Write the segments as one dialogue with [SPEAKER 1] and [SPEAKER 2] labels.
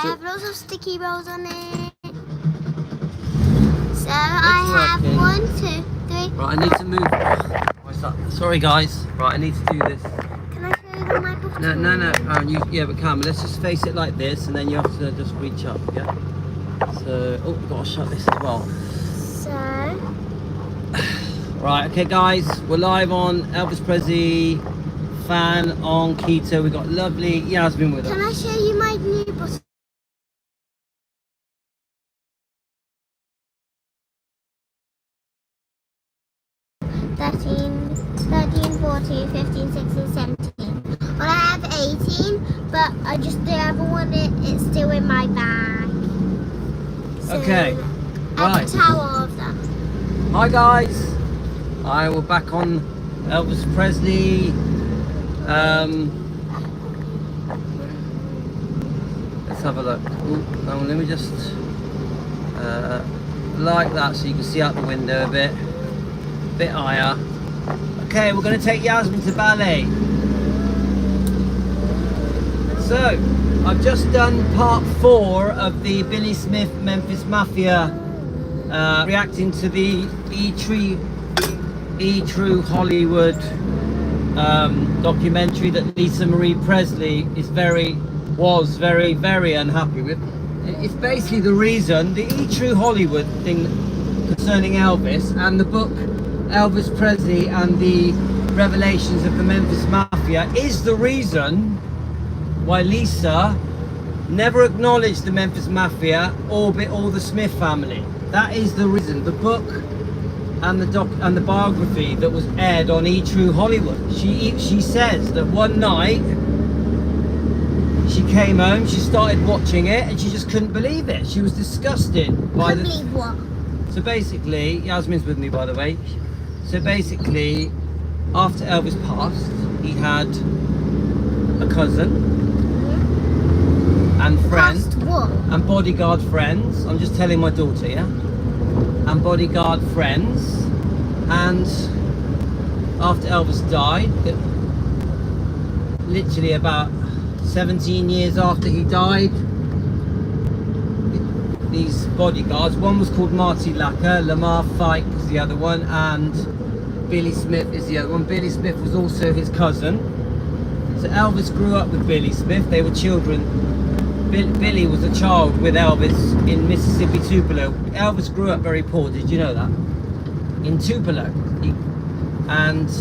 [SPEAKER 1] I have lots of sticky rolls on it. So I have 1, 2, 3.
[SPEAKER 2] Right, I need to move. What's that? Sorry, guys. Right, I need to do this.
[SPEAKER 1] Can I show you my bottle?
[SPEAKER 2] No. Yeah, but Carmen, let's just face it like this, and then you have to just reach up. Yeah. So, oh, we've got to shut this as well.
[SPEAKER 1] So.
[SPEAKER 2] Right, okay, guys, we're live on Elvis Presley fan on keto. We've got lovely Yasmin with us.
[SPEAKER 1] Can I show you my new bottle? Thirteen, 14, 15, 16, 17. Well, I have 18, but I just the other one, it's still in my bag. So
[SPEAKER 2] Okay,
[SPEAKER 1] I
[SPEAKER 2] right.
[SPEAKER 1] have a towel of them.
[SPEAKER 2] Hi, guys. We're back on Elvis Presley. Let's have a look. Ooh, no, let me just like that so you can see out the window a bit higher. Okay, we're going to take Yasmin to ballet. So, I've just done part 4 of the Billy Smith Memphis Mafia, reacting to the E-True Hollywood documentary that Lisa Marie Presley was very unhappy with. It's basically the reason, the E-True Hollywood thing concerning Elvis, and the book Elvis Presley and the Revelations of the Memphis Mafia is the reason why Lisa never acknowledged the Memphis Mafia or the Smith family. That is the reason. The book and the biography that was aired on E-True Hollywood. She says that one night she came home, she started watching it, and she just couldn't believe it. She was disgusted by the.
[SPEAKER 1] Believe what?
[SPEAKER 2] So basically, Yasmin's with me, by the way. So basically, after Elvis passed, he had a cousin and friend
[SPEAKER 1] Past what?
[SPEAKER 2] and bodyguard friends. I'm just telling my daughter, yeah. And bodyguard friends, and after Elvis died, literally about 17 years after he died, these bodyguards, one was called Marty Lacker, Lamar Fike is the other one, and Billy Smith is the other one. Billy Smith was also his cousin. So Elvis grew up with Billy Smith. They were children. Billy was a child with Elvis in Mississippi, Tupelo. Elvis grew up very poor, did you know that? In Tupelo. And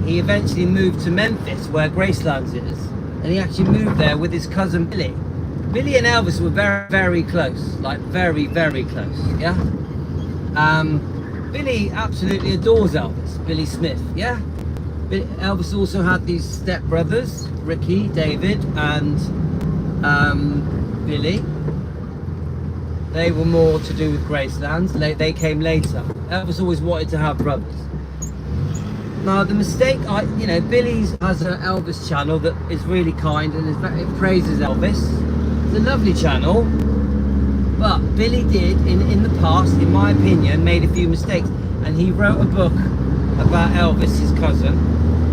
[SPEAKER 2] he eventually moved to Memphis, where Gracelands is. And he actually moved there with his cousin Billy. Billy and Elvis were very close, like very close, yeah? Billy absolutely adores Elvis, Billy Smith, yeah? Elvis also had these stepbrothers, Ricky, David, and Billy. They were more to do with Gracelands. They came later. Elvis always wanted to have brothers. Now the mistake, Billy has an Elvis channel that is really kind and it praises Elvis. It's a lovely channel, but Billy did in the past, in my opinion, made a few mistakes, and he wrote a book about Elvis, his cousin,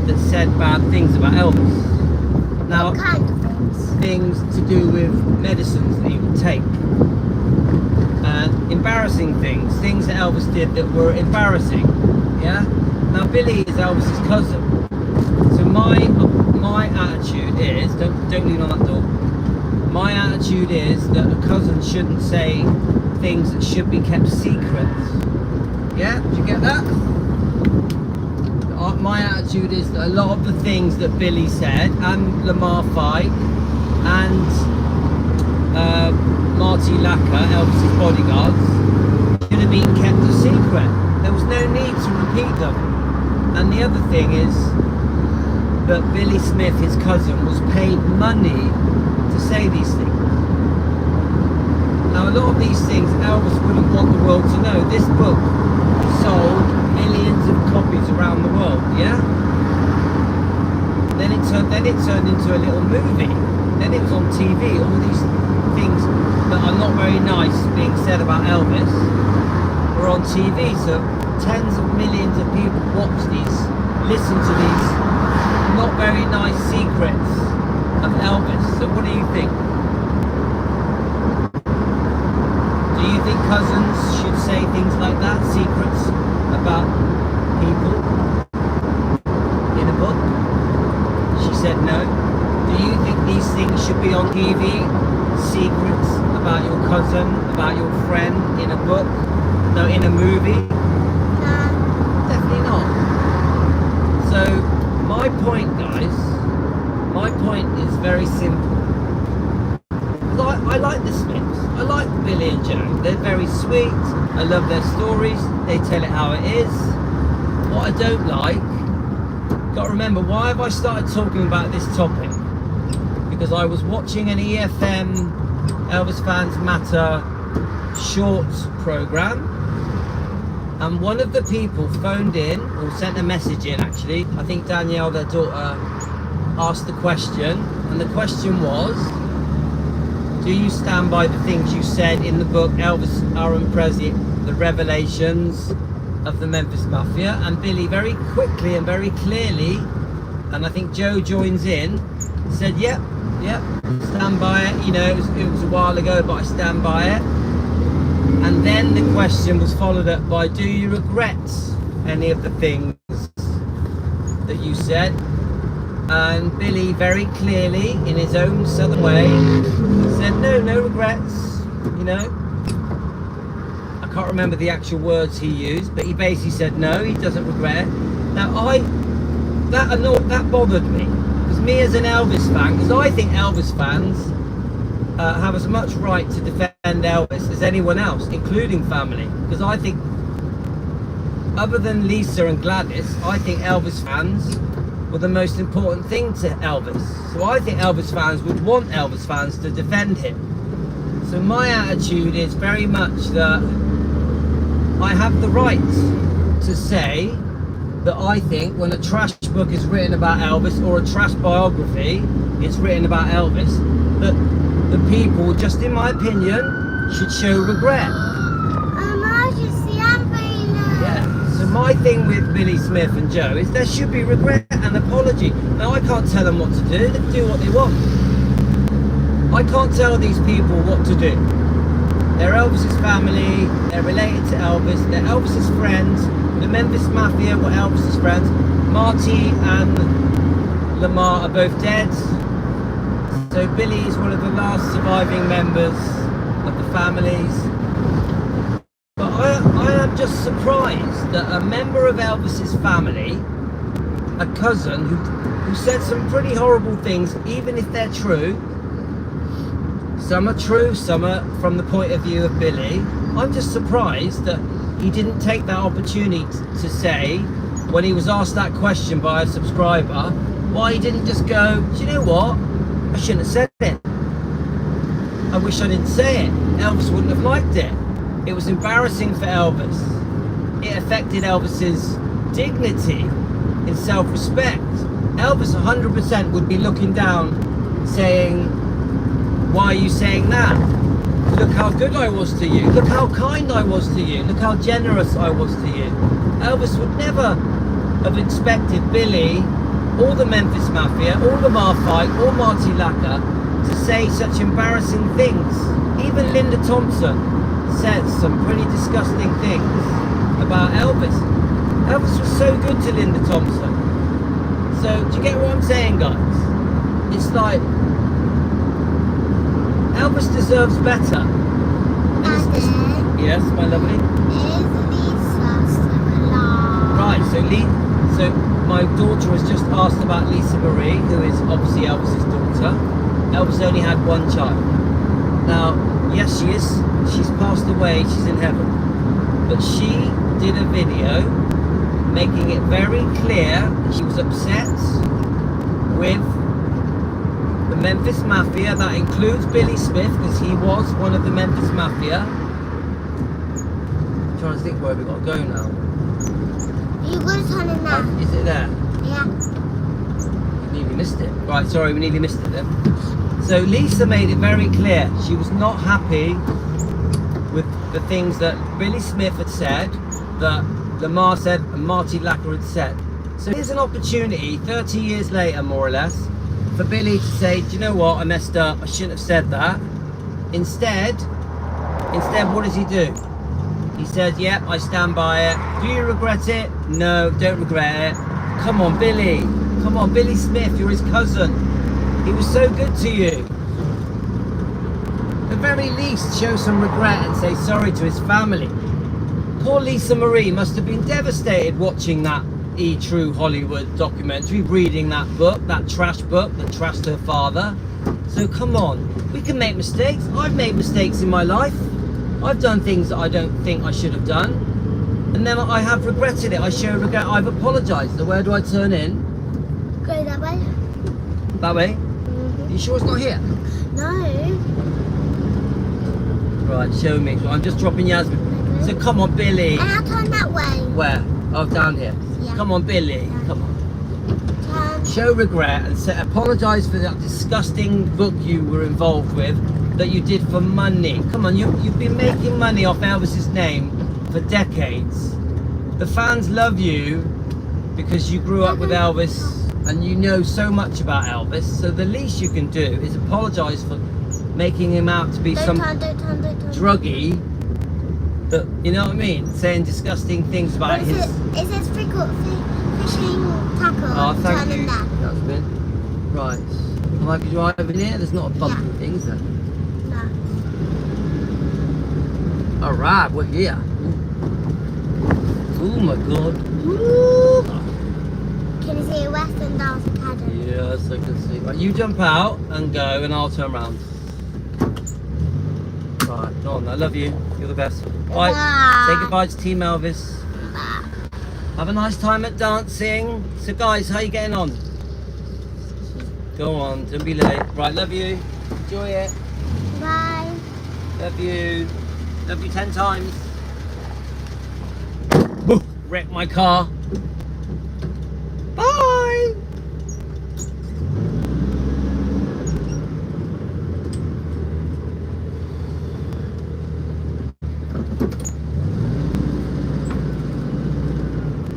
[SPEAKER 2] that said bad things about Elvis. Now,
[SPEAKER 1] What kind of things?
[SPEAKER 2] Things to do with medicines that he would take, and embarrassing things that Elvis did that were embarrassing. Yeah. Now Billy is Elvis's cousin, so my attitude is don't lean on that door. My attitude is that a cousin shouldn't say things that should be kept secret. Yeah, did you get that? My attitude is that a lot of the things that Billy said, and Lamar Fike, and Marty Lacker, Elvis's bodyguards, should have been kept a secret. There was no need to repeat them. And the other thing is that Billy Smith, his cousin, was paid money to say these things. Now a lot of these things Elvis wouldn't want the world to know. This book sold millions of copies around the world, yeah? Then it turned into a little movie. Then it was on TV. All these things that are not very nice being said about Elvis were on TV. So tens of millions of people watch these, listen to these not very nice secrets of Elvis. So what do you think? cousins should say things like that, secrets about people in a book? She said no. Do you think these things should be on TV? Secrets about your cousin, about your friend in a book? No, in a movie? Definitely not. So my point, guys, my point is very simple. I like the Smiths. I like Billy and Joe. They're very sweet. I love their stories. They tell it how it is. What I don't like, got to remember, why have I started talking about this topic? Because I was watching an EFM Elvis Fans Matter shorts program, and one of the people phoned in, or sent a message in actually. I think Danielle, their daughter, asked the question, and the question was, do you stand by the things you said in the book Elvis, Aaron Presley, The Revelations of the Memphis Mafia? And Billy very quickly and very clearly, and I think Joe joins in, said, yep, stand by it. You know, it was a while ago, but I stand by it. And then the question was followed up by, do you regret any of the things that you said? And Billy very clearly, in his own southern way, said, no regrets, you know. I can't remember the actual words he used, but he basically said no, he doesn't regret. Now that bothered me, because me as an Elvis fan, because I think Elvis fans have as much right to defend Elvis as anyone else, including family, because I think, other than Lisa and Gladys, I think Elvis fans were the most important thing to Elvis. So I think Elvis fans would want Elvis fans to defend him. So my attitude is very much that I have the right to say that I think when a trash book is written about Elvis, or a trash biography is written about Elvis, that the people, just in my opinion, should show regret. Yeah. So my thing with Billy Smith and Joe is there should be regret and apology. Now I can't tell them what to do. They can do what they want. I can't tell these people what to do. They're Elvis's family. They're related to Elvis. They're Elvis's friends. The Memphis Mafia were Elvis's friends. Marty and Lamar are both dead. So Billy is one of the last surviving members of the families. But I am just surprised that a member of Elvis's family, a cousin who said some pretty horrible things, even if they're true, some are true, some are from the point of view of Billy. I'm just surprised that he didn't take that opportunity to say, when he was asked that question by a subscriber, why he didn't just go, do you know what? I shouldn't have said it. I wish I didn't say it. Elvis wouldn't have liked it. It was embarrassing for Elvis. It affected Elvis's dignity and self-respect. Elvis 100% would be looking down saying, why are you saying that? Look how good I was to you. Look how kind I was to you. Look how generous I was to you. Elvis would never have expected Billy or the Memphis Mafia or Lamar Fight or Marty Lacker to say such embarrassing things. Even Linda Thompson said some pretty disgusting things about Elvis. Elvis was so good to Linda Thompson. So do you get what I'm saying, guys? It's like Elvis deserves better. Yes, my lovely. Right, so my daughter has just asked about Lisa Marie, who is obviously Elvis's daughter. Elvis only had one child. Now, yes, she is. She's passed away. She's in heaven. But she did a video making it very clear that she was upset with the Memphis Mafia. That includes Billy Smith, because he was one of the Memphis Mafia. I'm trying to think where we got to go now.
[SPEAKER 1] You got to turn in there.
[SPEAKER 2] Is it there?
[SPEAKER 1] Yeah.
[SPEAKER 2] We nearly missed it. Right, sorry, we nearly missed it then. So Lisa made it very clear she was not happy with the things that Billy Smith had said, that Lamar said, and Marty Lacker had said. So here's an opportunity, 30 years later more or less, for Billy to say, do you know what, I messed up, I shouldn't have said that. Instead, Instead, what does he do? He says, yep, I stand by it. Do you regret it? No, don't regret it. Come on, Billy. Come on, Billy Smith, you're his cousin. He was so good to you. At the very least, show some regret and say sorry to his family. Poor Lisa Marie must have been devastated watching that True Hollywood documentary, reading that book, that trash book that trashed her father. So come on, we can make mistakes. I've made mistakes in my life. I've done things that I don't think I should have done. And then I have regretted it. I show regret. I've apologised. So where do I turn in?
[SPEAKER 1] Go that way.
[SPEAKER 2] That way?
[SPEAKER 1] Mm-hmm.
[SPEAKER 2] You sure it's not here?
[SPEAKER 1] No.
[SPEAKER 2] Right, show me. So I'm just dropping Yasmin. So come on, Billy.
[SPEAKER 1] And I'll turn that way.
[SPEAKER 2] Where? Oh, down here.
[SPEAKER 1] Yeah.
[SPEAKER 2] Come on, Billy.
[SPEAKER 1] Yeah.
[SPEAKER 2] Come on.
[SPEAKER 1] Turn.
[SPEAKER 2] Show regret and say, apologise for that disgusting book you were involved with that you did for money. Come on, you've been making money off Elvis's name for decades. The fans love you because you grew up with Elvis and you know so much about Elvis. So the least you can do is apologise for making him out to be
[SPEAKER 1] Don't
[SPEAKER 2] some
[SPEAKER 1] turn.
[SPEAKER 2] druggy. That, you know what I mean? Saying disgusting things about his.
[SPEAKER 1] It says fishing tackle.
[SPEAKER 2] Oh, thank
[SPEAKER 1] Turn in
[SPEAKER 2] you.
[SPEAKER 1] there.
[SPEAKER 2] That's been right. Am I driving here? There's not a bumpy thing, is there?
[SPEAKER 1] No.
[SPEAKER 2] All right, we're here. Oh my God. Woo.
[SPEAKER 1] Can you see a Western Dance Academy?
[SPEAKER 2] Yes, I can see. Right, you jump out and go, and I'll turn around. Right, go on. I love you. You're the best. Right. Say goodbye to Team Elvis. Have a nice time at dancing. So, guys, how you getting on? Go on, don't be late. Right, love you. Enjoy it.
[SPEAKER 1] Bye.
[SPEAKER 2] Love you. Love you 10 times. Wrecked my car. Bye.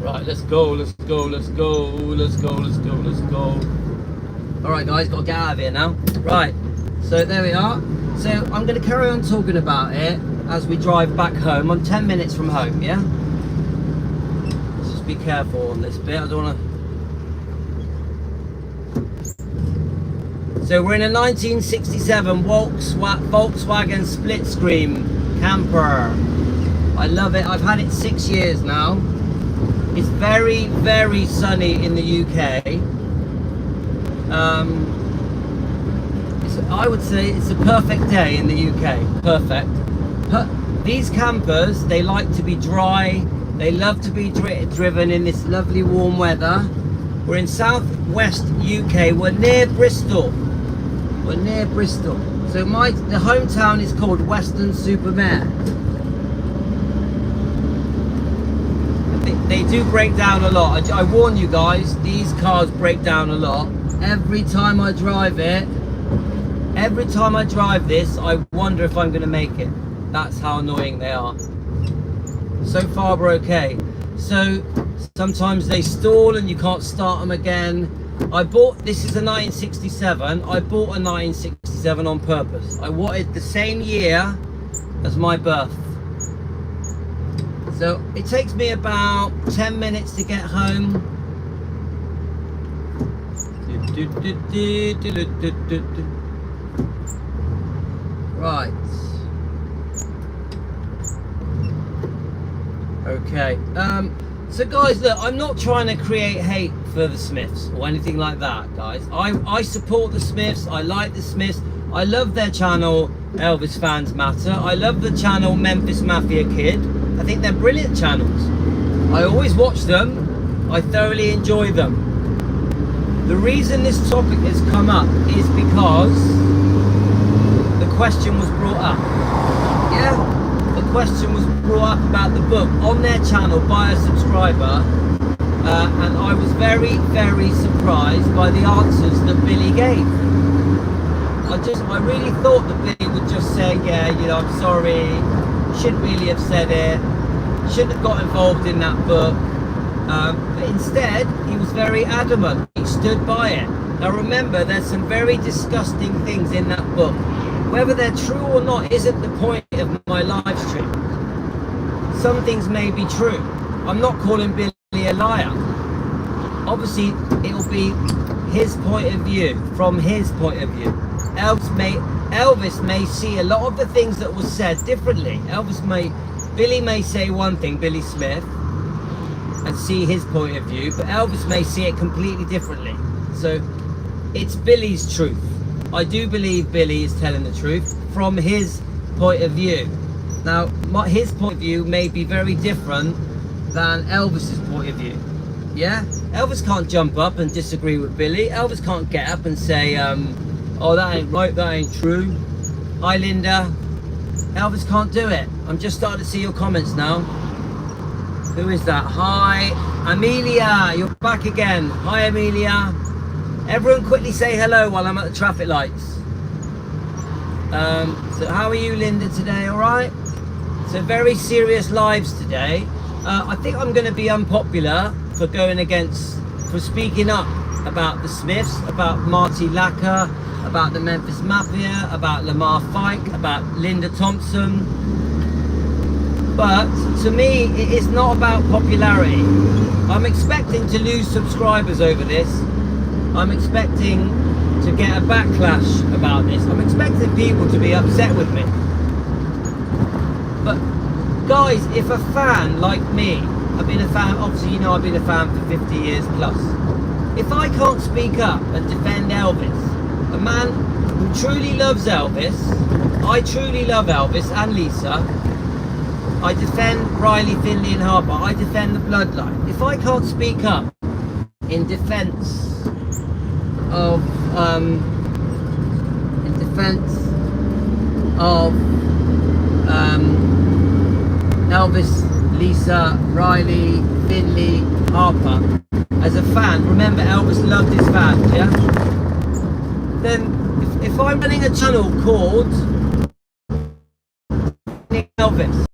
[SPEAKER 2] Right, let's go, let's go, let's go, let's go, let's go, let's go. Alright guys, gotta get out of here now. Right, so there we are. So I'm gonna carry on talking about it as we drive back home. I'm 10 minutes from home, yeah? Let's just be careful on this bit, I don't wanna... So we're in a 1967 Volkswagen split screen camper. I love it, I've had it 6 years now. It's very, very sunny in the UK. I would say it's a perfect day in the UK. Perfect. These campers, they like to be dry. They love to be driven in this lovely warm weather. We're in southwest UK. We're near Bristol. We're near Bristol. So the hometown is called Weston-super-Mare. They do break down a lot. I warn you guys, these cars break down a lot. Every time I drive it, every time I drive this, I wonder if I'm going to make it. That's how annoying they are. So far we're okay. So sometimes they stall and you can't start them again. This is a 1967. I bought a 1967 on purpose. I wanted the same year as my birth. So it takes me about 10 minutes to get home. Right. Okay. So guys, look, I'm not trying to create hate for the Smiths or anything like that, guys. I support the Smiths. I like the Smiths. I love their channel, Elvis Fans Matter. I love the channel Memphis Mafia Kid. I think they're brilliant channels. I always watch them. I thoroughly enjoy them. The reason this topic has come up is because the question was brought up. Yeah, the question was brought up about the book on their channel by a subscriber, and I was very, very surprised by the answers that Billy gave. I really thought that Billy would just say, yeah, you know, I'm sorry, shouldn't really have said it, shouldn't have got involved in that book. But instead, he was very adamant. He stood by it. Now remember, there's some very disgusting things in that book. Whether they're true or not isn't the point of my live stream. Some things may be true. I'm not calling Billy a liar. Obviously, it'll be his point of view, from his point of view. Elvis may see a lot of the things that were said differently. Billy may say one thing, Billy Smith, and see his point of view, but Elvis may see it completely differently. So it's Billy's truth. I do believe Billy is telling the truth from his point of view. Now, his point of view may be very different than Elvis's point of view. Yeah? Elvis can't jump up and disagree with Billy. Elvis can't get up and say, oh, that ain't right, that ain't true. Hi, Linda. Elvis can't do it. I'm just starting to see your comments now. Who is that? Hi, Amelia. You're back again. Hi, Amelia. Everyone quickly say hello while I'm at the traffic lights. So how are you, Linda, today? All right? So very serious lives today. I think I'm going to be unpopular for speaking up about the Smiths, about Marty Lacker, about the Memphis Mafia, about Lamar Fike, about Linda Thompson. But to me, it is not about popularity. I'm expecting to lose subscribers over this. I'm expecting to get a backlash about this. I'm expecting people to be upset with me. But guys, if a fan like me, I've been a fan, obviously you know I've been a fan for 50 years plus. If I can't speak up and defend Elvis, a man who truly loves Elvis, I truly love Elvis and Lisa, I defend Riley, Finley and Harper, I defend the bloodline. If I can't speak up in defense of Elvis, Lisa, Riley, Finley, Harper, as a fan, remember Elvis loved his fans, yeah? Then if I'm running a channel called Elvis,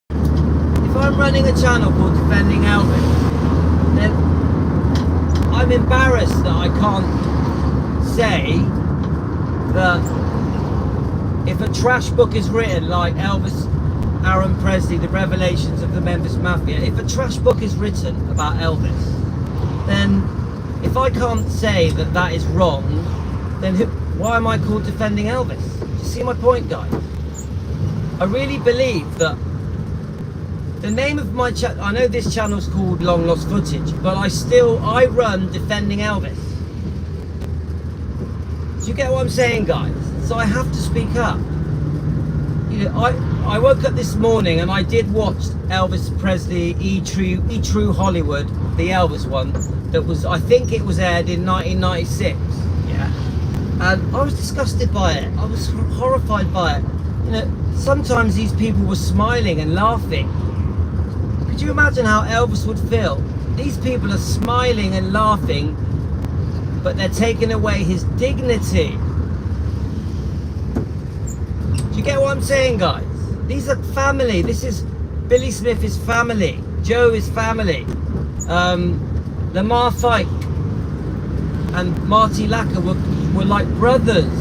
[SPEAKER 2] if I'm running a channel called Defending Elvis, then I'm embarrassed that I can't say that if a trash book is written like Elvis, Aaron Presley, The Revelations of the Memphis Mafia, if a trash book is written about Elvis, then if I can't say that that is wrong, then why am I called Defending Elvis? Do you see my point, guys? I really believe that the name of my channel, I know this channel's called Long Lost Footage, but I run Defending Elvis. Do you get what I'm saying, guys? So I have to speak up. You know, I woke up this morning and I did watch Elvis Presley, E True Hollywood, the Elvis one, that was, I think it was aired in 1996, yeah? And I was disgusted by it. I was horrified by it. You know, sometimes these people were smiling and laughing. Could you imagine how Elvis would feel? These people are smiling and laughing, but they're taking away his dignity. Do you get what I'm saying, guys? These are family. This is Billy Smith is family. Joe is family. Lamar Fike and Marty Lacker were like brothers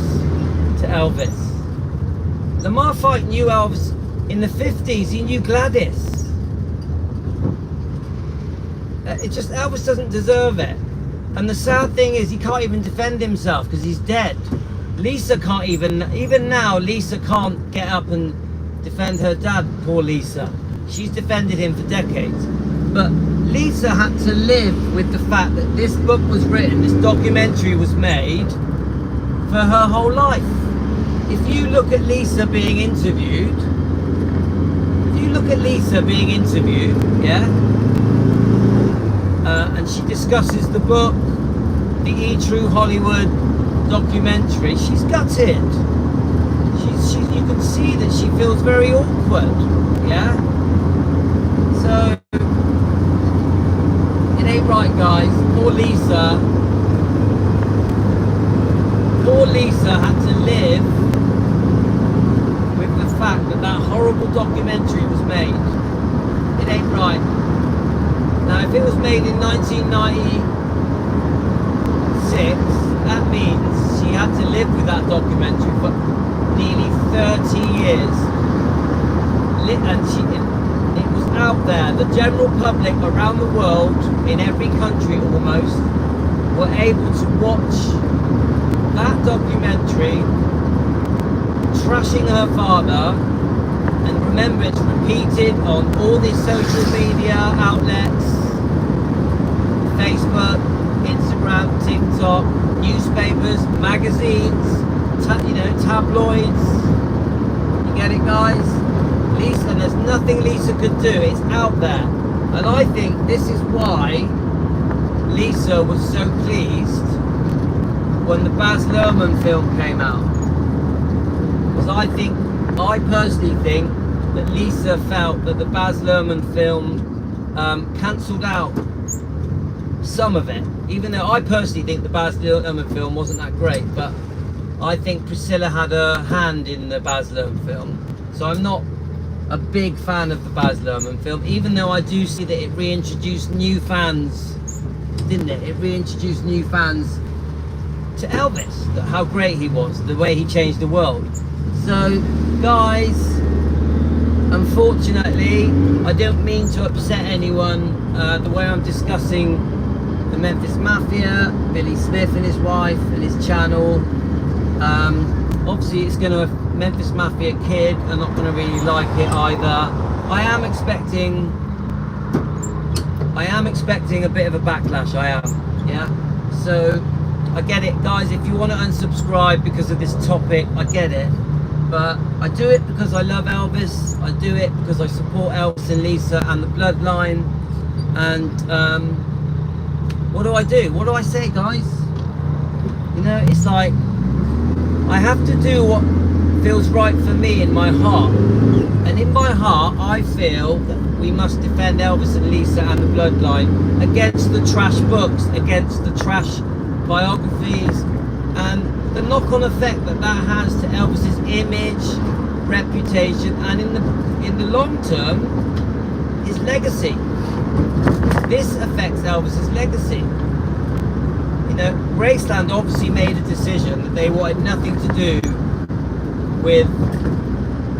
[SPEAKER 2] to Elvis. Lamar Fike knew Elvis in the 50s. He knew Gladys. Elvis doesn't deserve it. And the sad thing is he can't even defend himself because he's dead. Lisa can't even now, Lisa can't get up and defend her dad, poor Lisa. She's defended him for decades. But Lisa had to live with the fact that this book was written, this documentary was made for her whole life. If you look at Lisa being interviewed, yeah, and she discusses the book, the E True Hollywood documentary, she's gutted. You can see that she feels very awkward, yeah? So, it ain't right, guys. Poor Lisa had to live with the fact that that horrible documentary was made. It ain't right. Now, if it was made in 1996, that means she had to live with that documentary for nearly 30 years. And it was out there. The general public around the world, in every country almost, were able to watch that documentary trashing her father. And remember, it's repeated on all these social media outlets, Facebook, Instagram, TikTok, newspapers, magazines, tabloids. You get it, guys? Lisa, there's nothing Lisa could do. It's out there. And I think this is why Lisa was so pleased when the Baz Luhrmann film came out. Because I personally think that Lisa felt that the Baz Luhrmann film cancelled out some of it. Even though I personally think the Baz Luhrmann film wasn't that great, but I think Priscilla had a hand in the Baz Luhrmann film. So I'm not a big fan of the Baz Luhrmann film, even though I do see that it reintroduced new fans, didn't it? It reintroduced new fans to Elvis, how great he was, the way he changed the world. So, guys, unfortunately, I don't mean to upset anyone the way I'm discussing the Memphis Mafia, Billy Smith and his wife and his channel. Obviously, it's going to Memphis Mafia kid are not going to really like it either. I am expecting a bit of a backlash. I am, yeah. So I get it, guys. If you want to unsubscribe because of this topic, I get it. But I do it because I love Elvis. I do it because I support Elvis and Lisa and the bloodline. And what do I do? What do I say, guys? You know, it's like I have to do what feels right for me in my heart. And in my heart, I feel that we must defend Elvis and Lisa and the bloodline against the trash books, against the trash biographies, and the knock-on effect that that has to Elvis's image, reputation, and in the long term, his legacy. This affects Elvis's legacy. You know, Graceland obviously made a decision that they wanted nothing to do with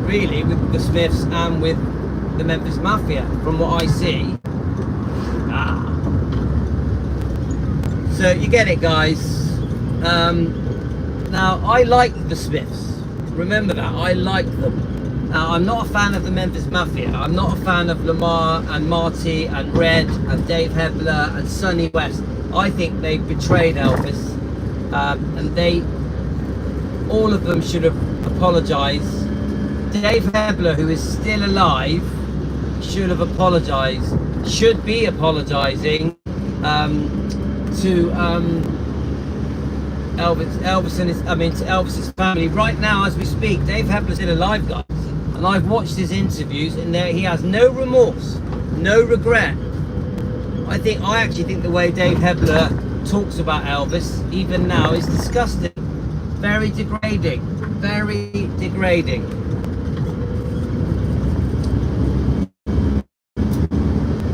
[SPEAKER 2] the Smiths and with the Memphis Mafia, from what I see. So you get it, guys. Now, I like the Smiths. Remember that. I like them. Now, I'm not a fan of the Memphis Mafia. I'm not a fan of Lamar and Marty and Red and Dave Hebler and Sonny West. I think they betrayed Elvis. And all of them should have apologized. Dave Hebler, who is still alive, should have apologized. Should be apologizing to Elvis and to Elvis's family right now as we speak. Dave Hebler's still alive, guys, and I've watched his interviews, and there he has no remorse, no regret. I actually think the way Dave Hebler talks about Elvis, even now, is disgusting, very degrading, very degrading.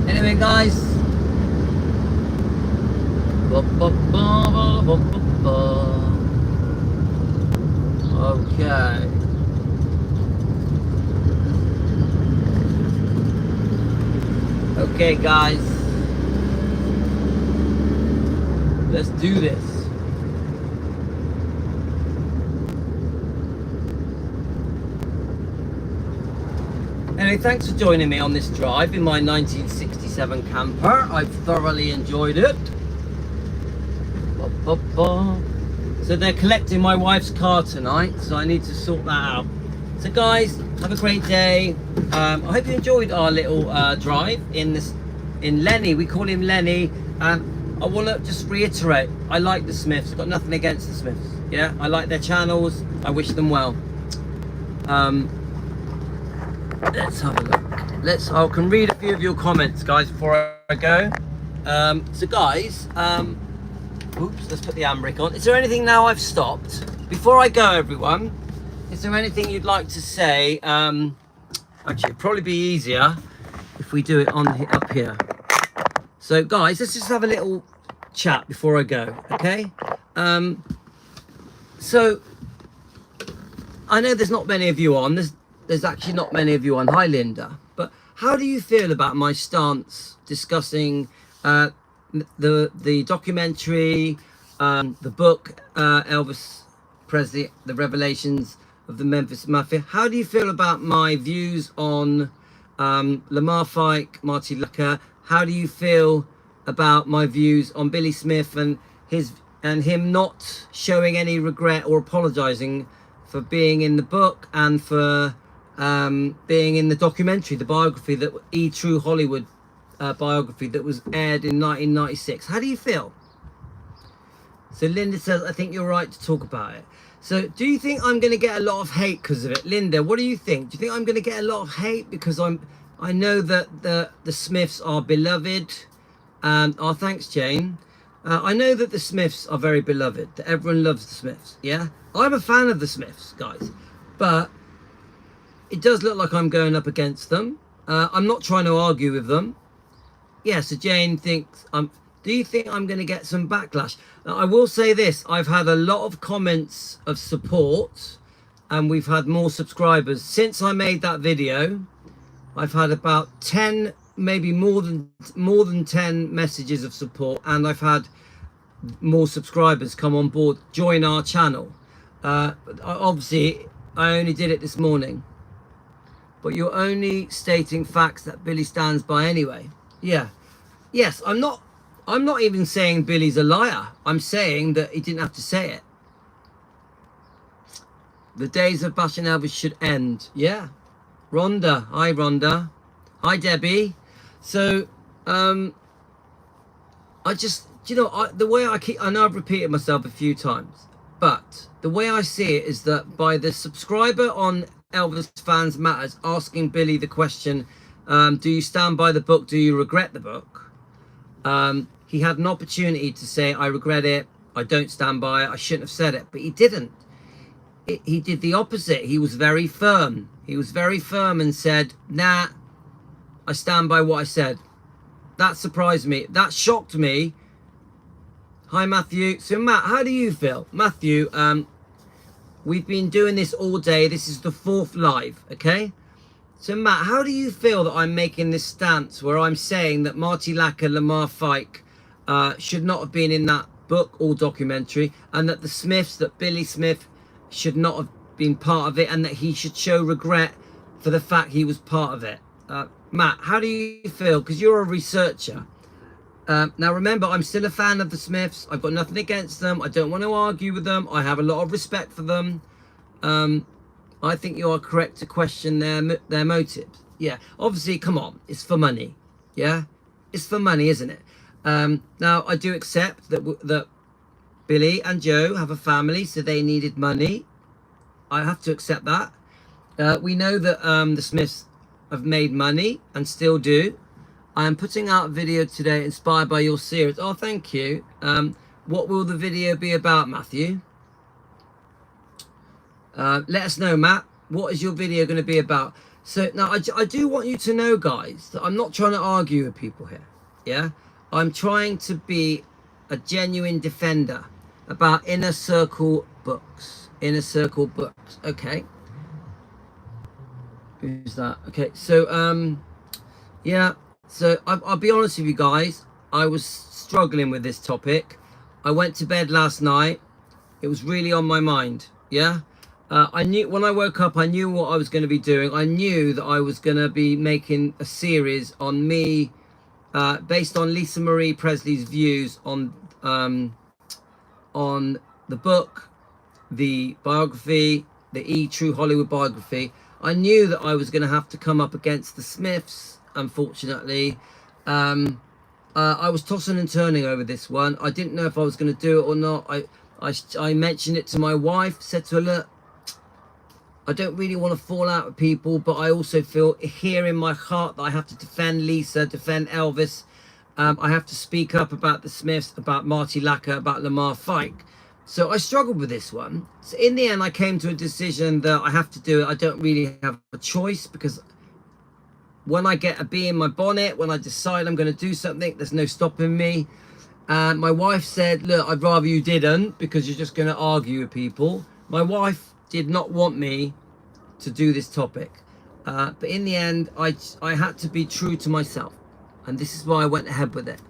[SPEAKER 2] Anyway, guys. Okay. Okay, guys. Let's do this. Anyway, thanks for joining me on this drive in my 1967 camper. I've thoroughly enjoyed it. So they're collecting my wife's car tonight, so I need to sort that out. So guys, have a great day. I hope you enjoyed our little drive in Lenny. We call him Lenny, and I want to just reiterate, I like the Smiths. I've got nothing against the Smiths. Yeah, I like their channels. I wish them well. Let's have a look. I can read a few of your comments, guys, before I go. So guys, oops, let's put the handbrake on. Is there anything now I've stopped? Before I go, everyone, is there anything you'd like to say? Actually, it'd probably be easier if we do it up here. So guys, let's just have a little chat before I go, okay? So I know there's not many of you on. There's actually not many of you on. Hi, Linda. But how do you feel about my stance discussing the documentary, the book, Elvis Presley, The Revelations of the Memphis Mafia? How do you feel about my views on Lamar Fike, Marty Lucker? How do you feel about my views on Billy Smith and him not showing any regret or apologizing for being in the book and for being in the documentary, the biography, that True Hollywood biography that was aired in 1996? How do you feel? So Linda says, I think you're right to talk about it. So do you think I'm going to get a lot of hate because of it? Linda, what do you think? Do you think I'm going to get a lot of hate because I know that the Smiths are beloved? Oh, thanks, Jane. I know that the Smiths are very beloved, that everyone loves the Smiths, yeah? I'm a fan of the Smiths, guys, but it does look like I'm going up against them. I'm not trying to argue with them. Yeah, so Jane thinks, do you think I'm going to get some backlash? Now, I will say this, I've had a lot of comments of support, and we've had more subscribers. Since I made that video, I've had about 10, maybe more than 10 messages of support, and I've had more subscribers come on board, join our channel. Obviously I only did it this morning, but you're only stating facts that Billy stands by anyway. Yeah, yes, I'm not even saying Billy's a liar. I'm saying that he didn't have to say it. The days of bashing Elvis should end. Yeah. Rhonda, hi Rhonda, hi Debbie. So I just, you know, the way I know I've repeated myself a few times, but the way I see it is that by the subscriber on Elvis Fans Matters asking Billy the question, do you stand by the book, do you regret the book, he had an opportunity to say, I regret it, I don't stand by it, I shouldn't have said it, but he didn't. He did the opposite. He was very firm. He was very firm and said, nah, I stand by what I said. That surprised me. That shocked me. Hi, Matthew. So, Matt, how do you feel? Matthew, we've been doing this all day. This is the 4th live, okay? So, Matt, how do you feel that I'm making this stance where I'm saying that Marty Lacker, Lamar Fike should not have been in that book or documentary, and that the Smiths, that Billy Smith should not have been part of it, and that he should show regret for the fact he was part of it? Matt, how do you feel? Because you're a researcher. Now remember, I'm still a fan of the Smiths. I've got nothing against them. I don't want to argue with them. I have a lot of respect for them. I think you are correct to question their motives. Yeah, obviously, come on, it's for money. Yeah, it's for money, isn't it? Now I do accept that Billy and Joe have a family, so they needed money. I have to accept that. We know that the Smiths have made money and still do. I am putting out a video today inspired by your series. Oh, thank you. What will the video be about, Matthew? Let us know, Matt. What is your video going to be about? So now I do want you to know, guys, that I'm not trying to argue with people here. Yeah, I'm trying to be a genuine defender about inner circle books. Inner circle books. Okay. Who's that? Okay, so yeah, so I'll be honest with you guys, I was struggling with this topic. I went to bed last night, it was really on my mind. Yeah, I knew when I woke up, I knew what I was going to be doing. I knew that I was going to be making a series on me, based on Lisa Marie Presley's views on the book, the biography, the True Hollywood biography. I knew that I was going to have to come up against the Smiths, unfortunately. I was tossing and turning over this one. I didn't know if I was going to do it or not. I mentioned it to my wife, said to her, look, I don't really want to fall out with people, but I also feel here in my heart that I have to defend Lisa, defend Elvis. I have to speak up about the Smiths, about Marty Lacker, about Lamar Fike. So I struggled with this one. So in the end, I came to a decision that I have to do it. I don't really have a choice, because when I get a bee in my bonnet, when I decide I'm going to do something, there's no stopping me. And my wife said, look, I'd rather you didn't, because you're just going to argue with people. My wife did not want me to do this topic. But in the end, I had to be true to myself. And this is why I went ahead with it.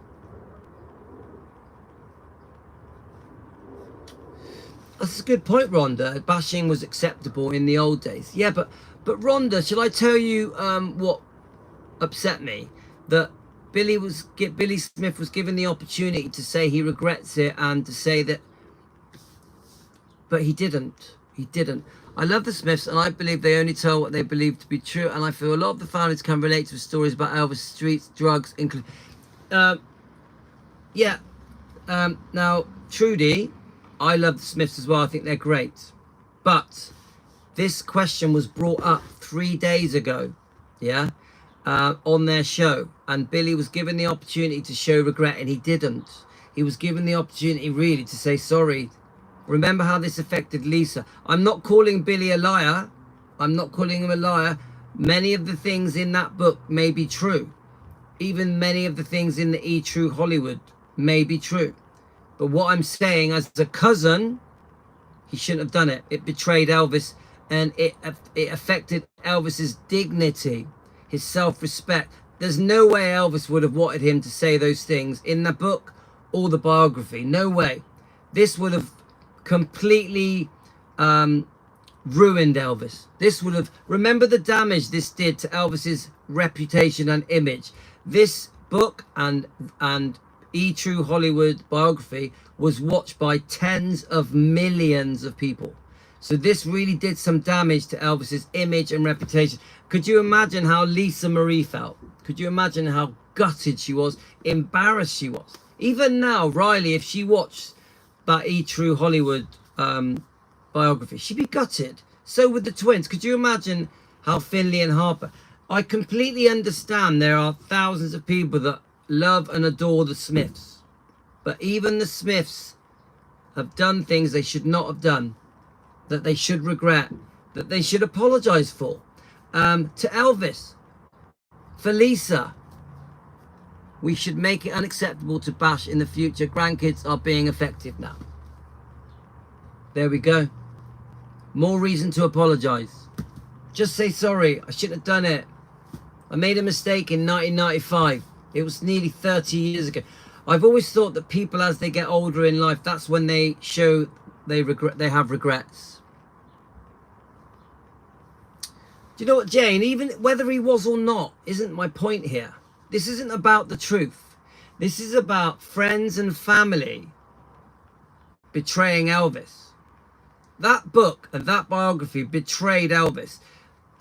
[SPEAKER 2] That's a good point, Rhonda. Bashing was acceptable in the old days. Yeah, but Rhonda, shall I tell you what upset me? That Billy Smith was given the opportunity to say he regrets it and to say that, but he didn't. He didn't. I love the Smiths, and I believe they only tell what they believe to be true. And I feel a lot of the families can relate to stories about Elvis, streets, drugs, including. Now, Trudy, I love the Smiths as well. I think they're great, but this question was brought up 3 days ago. Yeah. On their show, and Billy was given the opportunity to show regret, and he didn't. He was given the opportunity really to say sorry. Remember how this affected Lisa. I'm not calling Billy a liar. I'm not calling him a liar. Many of the things in that book may be true. Even many of the things in the E-True Hollywood may be true. But what I'm saying, as a cousin, he shouldn't have done it. It betrayed Elvis, and it affected Elvis's dignity, his self-respect. There's no way Elvis would have wanted him to say those things in the book or the biography. No way. This would have completely ruined Elvis. This would have, remember the damage this did to Elvis's reputation and image. This book and E-True Hollywood biography was watched by tens of millions of people. So this really did some damage to Elvis's image and reputation. Could you imagine how Lisa Marie felt? Could you imagine how gutted she was, embarrassed she was? Even now, Riley, if she watched that E-True Hollywood biography, she'd be gutted. So would the twins. Could you imagine how Finley and Harper? I completely understand there are thousands of people that love and adore the Smiths. But even the Smiths have done things they should not have done, that they should regret, that they should apologize for. To Elvis, for Lisa, we should make it unacceptable to bash in the future. Grandkids are being effective now. There we go. More reason to apologize. Just say sorry. I shouldn't have done it. I made a mistake in 1995. It was nearly 30 years ago. I've always thought that people, as they get older in life, that's when they show they have regrets. Do you know what, Jane? Even whether he was or not isn't my point here. This isn't about the truth. This is about friends and family betraying Elvis. That book and that biography betrayed Elvis.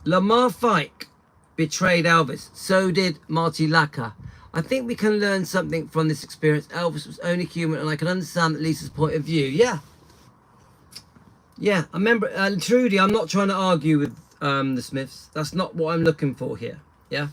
[SPEAKER 2] Lamar Fike betrayed Elvis. So did Marty Lacker. I think we can learn something from this experience. Elvis was only human, and I can understand Lisa's point of view. Yeah. Yeah, I remember, Trudy, I'm not trying to argue with the Smiths. That's not what I'm looking for here. Yeah.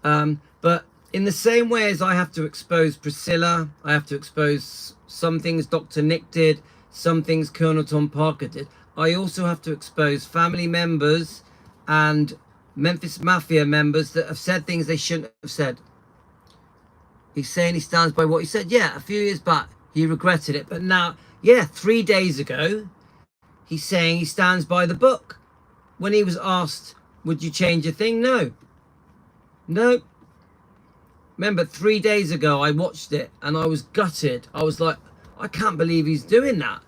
[SPEAKER 2] But in the same way as I have to expose Priscilla, I have to expose some things Dr. Nick did, some things Colonel Tom Parker did, I also have to expose family members and Memphis Mafia members that have said things they shouldn't have said. He's saying he stands by what he said. Yeah, a few years back, he regretted it. But now, yeah, 3 days ago, he's saying he stands by the book. When he was asked, would you change a thing? No. No. Remember, 3 days ago, I watched it and I was gutted. I was like, I can't believe he's doing that.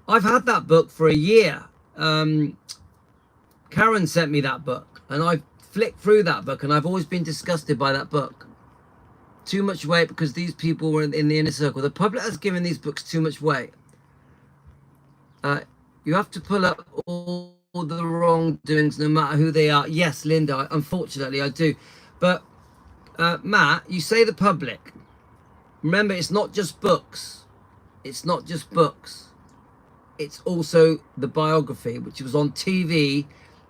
[SPEAKER 2] I've had that book for a year. Karen sent me that book and I flicked through that book and I've always been disgusted by that book. Too much weight because these people were in the inner circle. The public has given these books too much weight. You have to pull up all the wrongdoings no matter who they are. Yes, Linda, unfortunately I do. But Matt, you say the public. Remember, it's not just books. It's not just books. It's also the biography, which was on TV,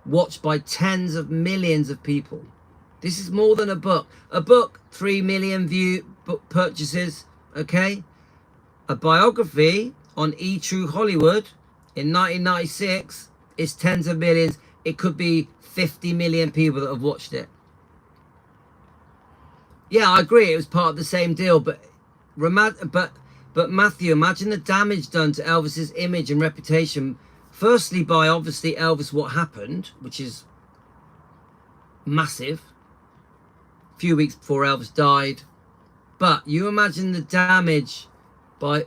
[SPEAKER 2] watched by tens of millions of people. This is more than a book. A book, 3 million book purchases, okay? A biography on E-True Hollywood in 1996 is tens of millions. It could be 50 million people that have watched it. Yeah, I agree. It was part of the same deal, but But Matthew, imagine the damage done to Elvis's image and reputation. Firstly, by obviously Elvis, what happened, which is massive. A few weeks before Elvis died. But you imagine the damage by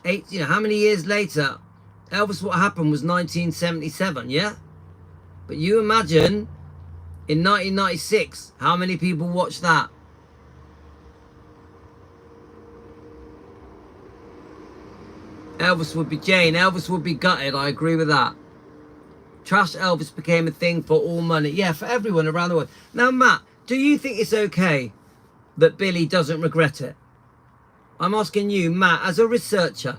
[SPEAKER 2] how many years later? Elvis, what happened was 1977, yeah? But you imagine in 1996, how many people watched that? Elvis would be Jane. Elvis would be gutted. I agree with that. Trash Elvis became a thing for all money. Yeah, for everyone around the world. Now, Matt, do you think it's okay that Billy doesn't regret it? I'm asking you, Matt, as a researcher,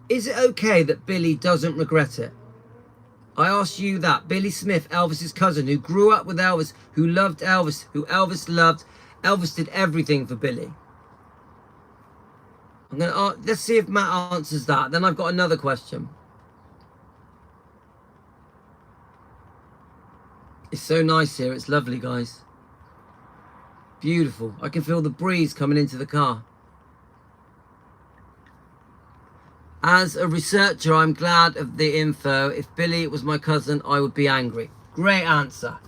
[SPEAKER 2] is it okay that Billy doesn't regret it? I asked you that. Billy Smith, Elvis's cousin, who grew up with Elvis, who loved Elvis, who Elvis loved. Elvis did everything for Billy. Let's see if Matt answers that. Then I've got another question. It's so nice here. It's lovely, guys. Beautiful. I can feel the breeze coming into the car. As a researcher, I'm glad of the info. If Billy was my cousin, I would be angry. Great answer.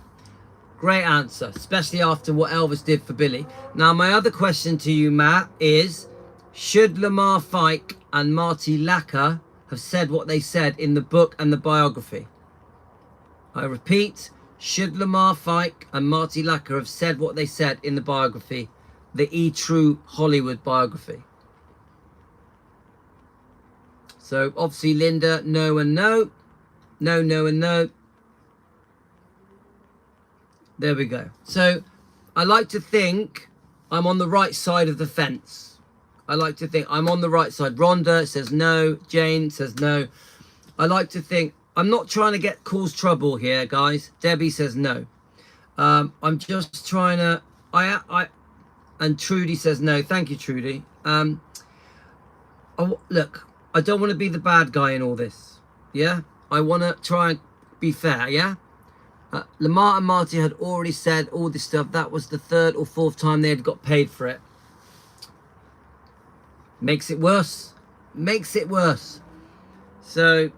[SPEAKER 2] Great answer, especially after what Elvis did for Billy. Now, my other question to you, Matt, is should Lamar Fike and Marty Lacker have said what they said in the book and the biography? I repeat, should Lamar Fike and Marty Lacker have said what they said in the biography, the E! True Hollywood biography? So, obviously, Linda, no and no. No, no and no. There we go. So, I like to think I'm on the right side of the fence. I like to think I'm on the right side. Rhonda says no. Jane says no. I like to think I'm not trying to cause trouble here, guys. Debbie says no. I'm just trying to. And Trudy says no. Thank you, Trudy. Look, I don't want to be the bad guy in all this. Yeah, I want to try and be fair. Yeah. Lamar and Marty had already said all this stuff. That was the third or fourth time they had got paid for it. Makes it worse. Makes it worse. So,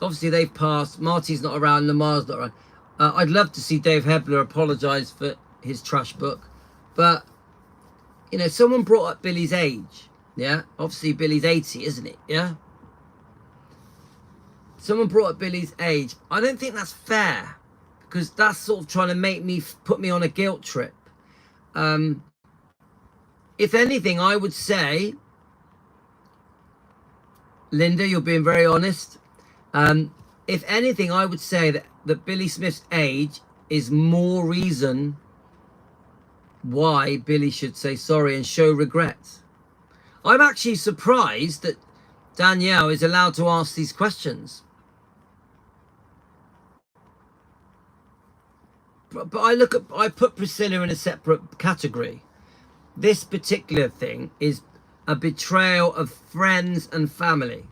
[SPEAKER 2] obviously they've passed. Marty's not around. Lamar's not around. I'd love to see Dave Hebler apologise for his trash book. But, you know, someone brought up Billy's age. Yeah? Obviously Billy's 80, isn't it? Yeah? Someone brought up Billy's age. I don't think that's fair. Because that's sort of trying to put me on a guilt trip. If anything, I would say, Linda, you're being very honest. If anything, I would say that Billy Smith's age is more reason why Billy should say sorry and show regret. I'm actually surprised that Danielle is allowed to ask these questions. But I put Priscilla in a separate category. This particular thing is a betrayal of friends and family.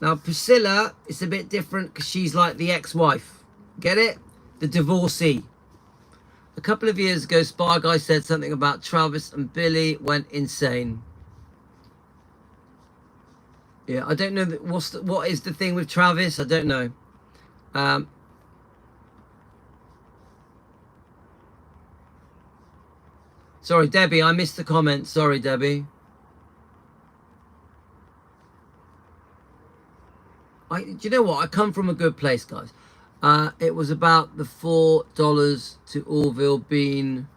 [SPEAKER 2] Now, Priscilla is a bit different because she's like the ex-wife. Get it? The divorcee. A couple of years ago, Spy Guy said something about Travis and Billy went insane. Yeah, I don't know what is the thing with Travis. I don't know. Sorry, Debbie, I missed the comment. Sorry, Debbie. Do you know what? I come from a good place, guys. It was about the $4 to Orville being...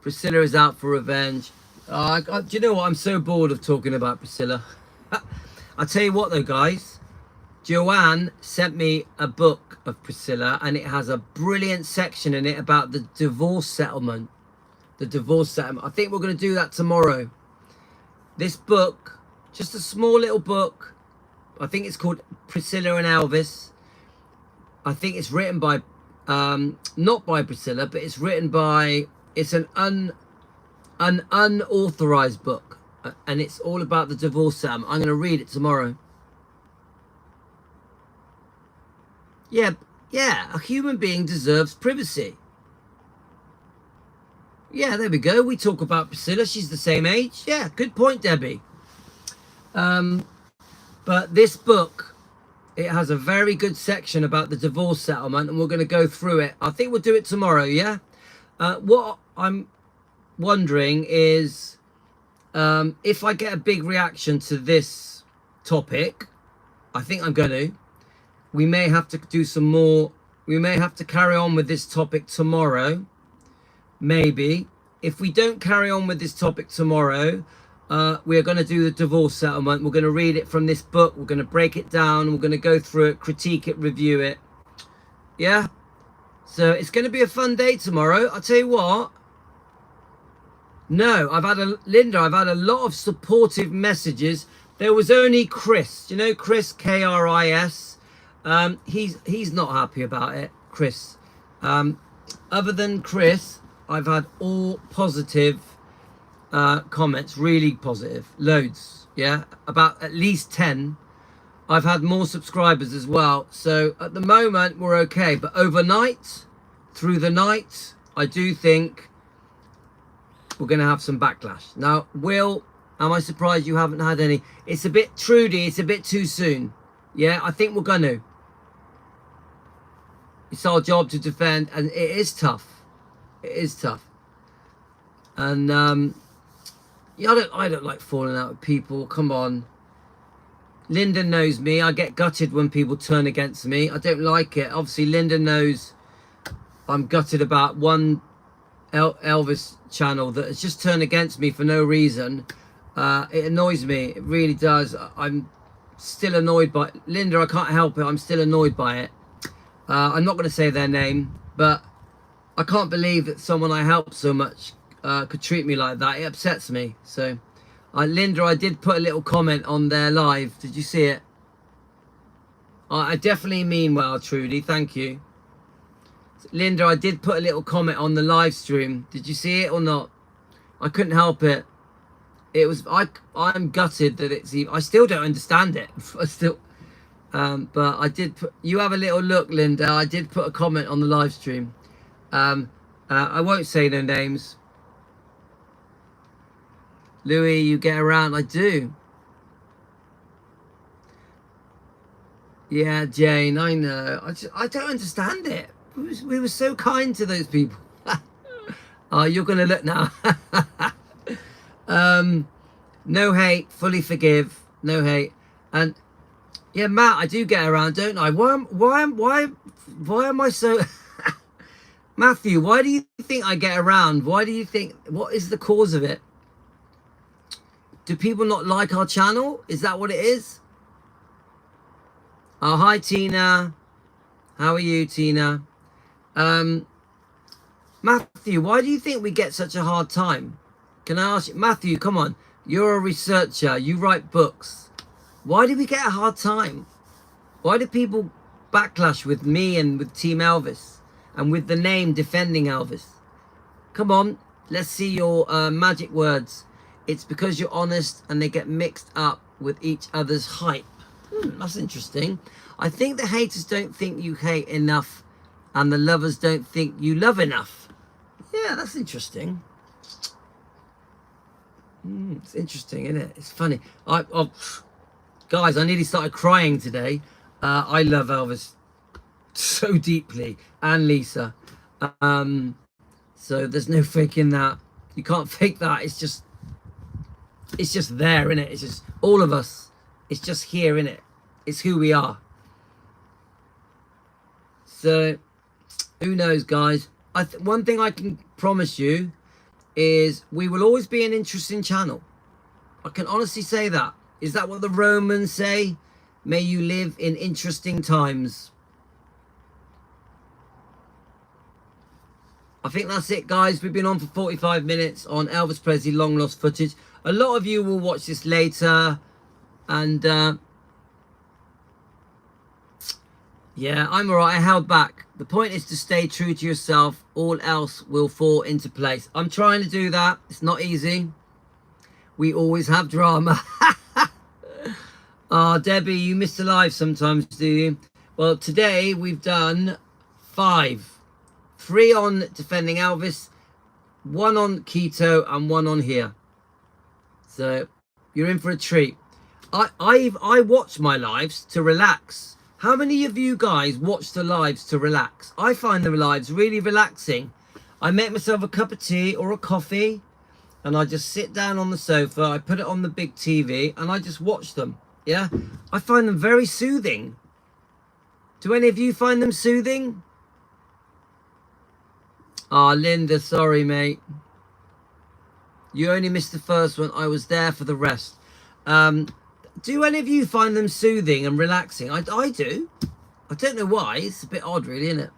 [SPEAKER 2] Priscilla is out for revenge. Do you know what? I'm so bored of talking about Priscilla. I'll tell you what, though, guys. Joanne sent me a book of Priscilla, and it has a brilliant section in it about the divorce settlement. The divorce settlement. I think we're going to do that tomorrow. This book, just a small little book. I think it's called Priscilla and Elvis. I think it's written by, not by Priscilla, but it's written by, it's an unauthorized book. And it's all about the divorce settlement. I'm going to read it tomorrow. Yeah, a human being deserves privacy. Yeah, there we go. We talk about Priscilla. She's the same age. Yeah, good point, Debbie. But this book, it has a very good section about the divorce settlement, and we're going to go through it. I think we'll do it tomorrow, yeah? What I'm wondering is if I get a big reaction to this topic, I think I'm going to. We may have to do some more. We may have to carry on with this topic tomorrow. Maybe. If we don't carry on with this topic tomorrow, we're going to do the divorce settlement. We're going to read it from this book. We're going to break it down. We're going to go through it, critique it, review it. Yeah? So it's going to be a fun day tomorrow. I'll tell you what. No, Linda, I've had a lot of supportive messages. There was only Chris. You know Chris, K-R-I-S? He's not happy about it, Chris. Other than Chris, I've had all positive comments, really positive, loads. Yeah, about at least 10. I've had more subscribers as well, so at the moment we're okay, but overnight, through the night, I do think we're gonna have some backlash. Now, Will, am I surprised you haven't had any? It's a bit, Trudy, it's a bit too soon. Yeah, I think we're gonna. It's our job to defend, and it is tough. It is tough. And yeah, I don't like falling out with people. Come on. Linda knows me. I get gutted when people turn against me. I don't like it. Obviously, Linda knows I'm gutted about one Elvis channel that has just turned against me for no reason. It annoys me. It really does. I'm still annoyed by it. Linda, I can't help it. I'm still annoyed by it. I'm not going to say their name, but I can't believe that someone I helped so much could treat me like that. It upsets me. So, Linda, I did put a little comment on their live. Did you see it? I definitely mean well, Trudy. Thank you. Linda, I did put a little comment on the live stream. Did you see it or not? I couldn't help it. It was I'm gutted that it's even. I still don't understand it. I still, but I did put. You have a little look, Linda. I did put a comment on the live stream. I won't say no names. Louis, you get around. I do. Yeah, Jane, I know. I don't understand it. We were so kind to those people. Oh, you're going to look now. No hate, fully forgive. No hate. And yeah, Matt, I do get around, don't I? Why am I so... Matthew, why do you think I get around? Why do you think... What is the cause of it? Do people not like our channel? Is that what it is? Oh, hi, Tina. How are you, Tina? Matthew, why do you think we get such a hard time? Can I ask you? Matthew, come on. You're a researcher. You write books. Why do we get a hard time? Why do people backlash with me and with Team Elvis? And with the name defending Elvis? Come on. Let's see your magic words. It's because you're honest and they get mixed up with each other's hype. That's interesting. I think the haters don't think you hate enough and the lovers don't think you love enough. Yeah, that's interesting. It's interesting, isn't it? It's funny. Guys, I nearly started crying today. I love Elvis so deeply, and Lisa. So there's no faking that. You can't fake that. It's just there, innit? It's just all of us. It's just here, innit? It's who we are. So, who knows, guys? One thing I can promise you is we will always be an interesting channel. I can honestly say that. Is that what the Romans say? May you live in interesting times. I think that's it, guys. We've been on for 45 minutes on Elvis Presley long lost footage. A lot of you will watch this later. And yeah, I'm alright. I held back. The point is to stay true to yourself. All else will fall into place. I'm trying to do that. It's not easy. We always have drama. Ah, Debbie, you miss the live sometimes, do you? Well, today we've done 5. 3 on defending Elvis, one on keto and one on here. So you're in for a treat. I watch my lives to relax. How many of you guys watch the lives to relax? I find the lives really relaxing. I make myself a cup of tea or a coffee, and I just sit down on the sofa. I put it on the big TV, and I just watch them. Yeah, I find them very soothing. Do any of you find them soothing? Ah, Linda, sorry, mate. You only missed the first one. I was there for the rest. Do any of you find them soothing and relaxing? I do. I don't know why. It's a bit odd, really, isn't it?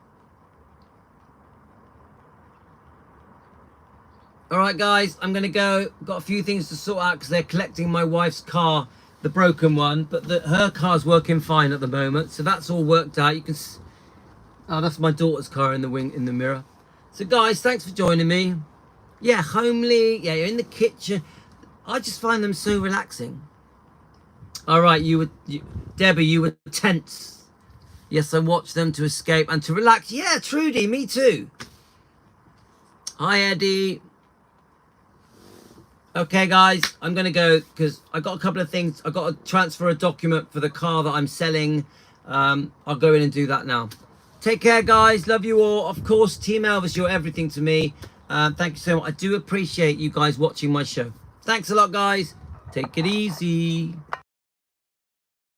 [SPEAKER 2] All right, guys, I'm going to go. Got a few things to sort out because they're collecting my wife's car, the broken one. But her car's working fine at the moment. So that's all worked out. You can... Oh, that's my daughter's car in the mirror. So, guys, thanks for joining me. Yeah, homely. Yeah, you're in the kitchen. I just find them so relaxing. All right, Debbie, you were tense. Yes, I watched them to escape and to relax. Yeah, Trudy, me too. Hi, Eddie. Okay, guys, I'm going to go because I got a couple of things. I got to transfer a document for the car that I'm selling. I'll go in and do that now. Take care, guys. Love you all. Of course, Team Elvis, you're everything to me. Thank you so much. I do appreciate you guys watching my show. Thanks a lot, guys. Take it easy.